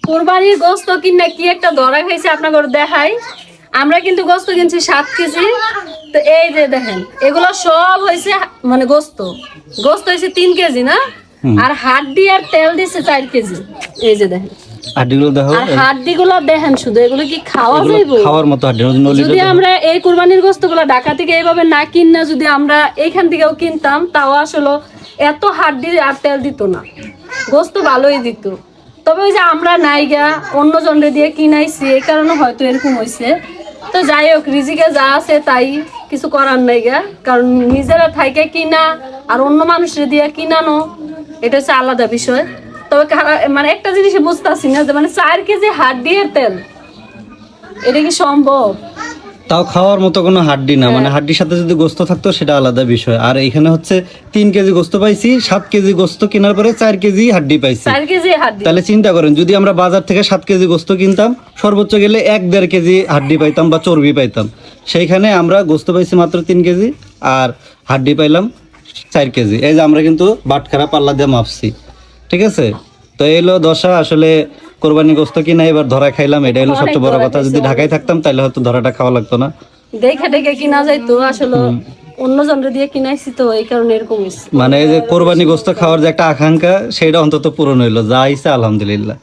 কুরবানির গোস্ত কিনা কি একটা ধরা খাইছে আপনাকে দেখাই। আমরা কিন্তু গোস্ত কিনছি 7 কেজি। তো এই যে দেখেন এগুলো সব হয়েছে মানে গোস্ত হয়েছে 3 কেজি না, আর হাড্ডি আর তেল দিছে 4 কেজি। এই যে দেখেন হাড্ডিগুলো দেখো, আর হাড্ডিগুলো দেখেন শুধু, এগুলো কি খাওয়া যাইব? খাওয়ার মতো হাড্ডি। যদি আমরা এই কুরবানির গোস্তগুলো ঢাকা থেকে এইভাবে না কিনা যদি আমরা এইখান থেকেও কিনতাম, তাও আসলে এত হাড্ডি আর তেল দিত না, গোস্ত ভালোই দিত। তবে ওই যে আমরা নাইগা অন্য জনরে দিয়ে কিনাইছি, এই কারণে হয়তো এরকম হয়েছে। তো যাই হোক, রিজিকে যা আছে তাই, কিছু করার নাই গা। কারণ নিজেরা থাইকে কিনা আর অন্য মানুষের দিয়ে কিনানো, এটা হচ্ছে আলাদা বিষয়। তবে মানে একটা জিনিস বুঝতেছি না যে মানে 4 কেজি হাড্ডি আর তেল, এটা কি সম্ভব? তাও খাওয়ার মতো কোনো হাড্ডি না, মানে হাড্ডির সাথে যদি গোস্ত থাকতো সেটা আলাদা বিষয়। আর এখানে হচ্ছে 3 কেজি গোস্ত পাইছি, 7 কেজি গোস্ত কেনার পরে 4 কেজি হাড্ডি পাইছি। 4 কেজি হাড্ডি, তাহলে চিন্তা করেন, যদি আমরা বাজার থেকে 7 কেজি গোস্ত কিনতাম, সর্বোচ্চ গেলে 1-1.5 কেজি হাড্ডি পাইতাম বা চর্বি পাইতাম। সেইখানে আমরা গোস্ত পাইছি মাত্র 3 কেজি আর হাড্ডি পাইলাম 4 কেজি। এই যে আমরা কিন্তু বাটখারা পাল্লা দিয়ে মাপছি, ঠিক আছে? তো এই হলো দশা। আসলে কোরবানি গোস্ত কিনা এবার ধরা খাইলাম, এটা হলো সবচেয়ে বড় কথা। যদি ঢাকায় থাকতাম তাহলে হয়তো ধরাটা খাওয়া লাগতো না, দেখে দেখে কিনা যাইতো। আসলে অন্য জনরে দিয়ে কিনাইছি তো এই কারণে এরকম হইছে। মানে এই যে কোরবানি গোস্ত খাওয়ার যে একটা আকাঙ্ক্ষা, সেটা অন্তত পূরণ হইলো, যা আইছে আলহামদুলিল্লাহ।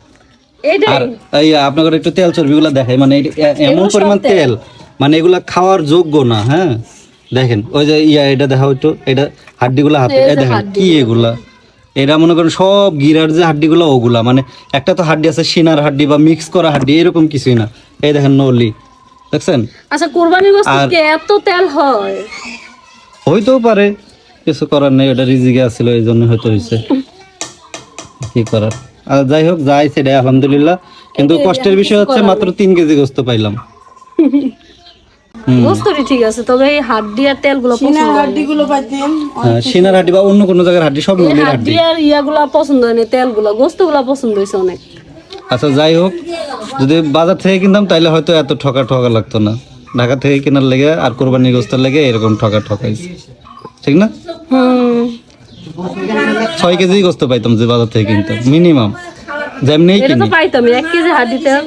আর এই আপনাদের একটু তেল চর্বিগুলো দেখাই, মানে এমন পরিমাণ তেল, মানে এগুলা খাওয়ার যোগ্য না। হ্যাঁ দেখেন, ওই যে এটা দেখা হইতো, এটা হাড্ডিগুলা হাতে দেখেন কি এগুলা, এরা মনে করেন সব গিরার যে হাড্ডিগুলো ওগুলা, মানে একটা তো হাড্ডি আছে সিনার হাড্ডি বা মিক্স করা হাড্ডি, এরকম কিছুই না। এই দেখেন নলি, দেখছেন? আচ্ছা, কুরবানির গোশত কি এত তেল হয়? হইতেও পারে, কিছু করার নেই, ওটা রিজিকে আছিল এই জন্য হয়তো হয়েছে, কি করার। আর যাই হোক, যাই সেটাই আলহামদুলিল্লাহ। কিন্তু কষ্টের বিষয় হচ্ছে মাত্র 3 কেজি গোস্ত পাইলাম। গোস্তটি ঠিক আছে, তবে এই হাড্ডি আর তেলগুলো পছন্দ হয় না। হাড্ডিগুলো পাইতেন সিনার হাড্ডি বা অন্য কোনো জায়গার হাড্ডি, সব নলির হাড্ডি। হাড্ডি আর ইয়াগুলা পছন্দ হয় না, তেলগুলো, গোস্তগুলো পছন্দ হয়েছে অনেক। আচ্ছা যাই হোক, যদি বাজার থেকে কিনতাম তাহলে হয়তো এত ঠকা লাগতো না। ঢাকা থেকে কেনার লেগে আর কোরবানির গোস্তের লেগে এরকম ঠকাইছে, ঠিক না? 6 কেজি গোস্ত পাইতাম যে বাজার থেকে কিনতাম মিনিমাম, যেমনি এটা তো পাইতাম 1 কেজি হাড্ডি তেল।